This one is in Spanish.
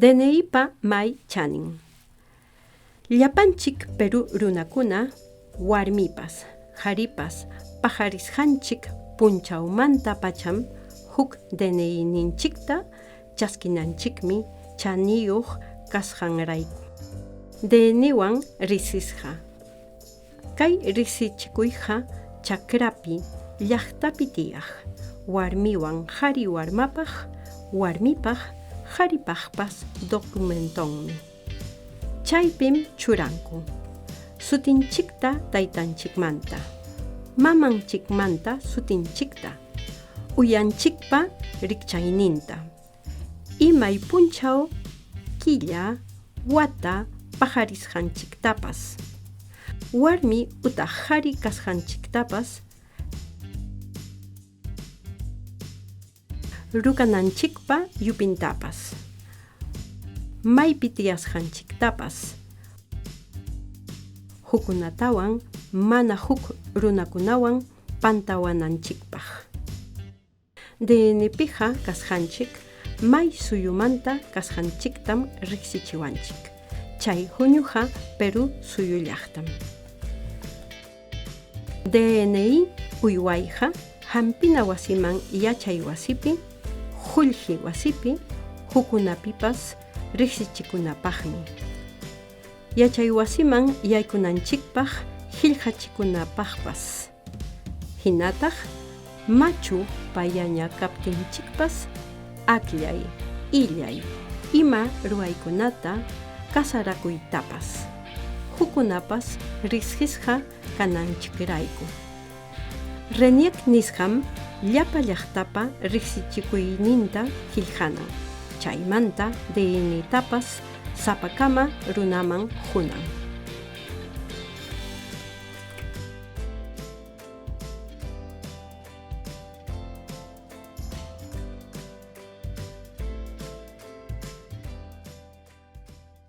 DNIpa may chanin. Llapanchik Peru runakuna warmipas, haripas, pajarisqanchik punchaumanta pacham huk DNI ninchikta chaskinanchikmi chaniyuq kasqanrayku. DNIwan risisqa. Kay risichikuyqa chakrapi llaqtapi tiyaq warmiwan hari warmapaq, warmipaq haripaqpas documentonmi. Chaypim churanku sutinchikta taytanchikmanta, mamanchikmanta sutinchikta, uyanchikpa rikchayninta, imay punchaw killa wata pajarisqanchiktapas, warmi utaq hari kasqanchiktapas rukananchikpa yupintapas, maypi tiyasqanchiktapas, hukunatawan mana huk runakunawan pantawananchikpaq. DNIpiqa kasqanchik may suyumanta kasqanchiktam riqsichiwanchik. Chay huñuqa Peru suyu llaqtam. DNI uywayqa hampina wasiman yachay wasipi, qullqi wasipi, hukunapipas riqsichikunapaqmi. Yachay wasiman yaykunanchikpaq qillqachikunapaqpas. Hinataq machu payaña kaptinchikpas akllay, illay, ima ruwaykunata kasarakuytapas, hukunapas riqsisqa kananchikrayku. Reniec nisqam llapa llaqtapa riqsichikuyninta qillqanan. Chaymanta DNItapas sapakama runaman hunan.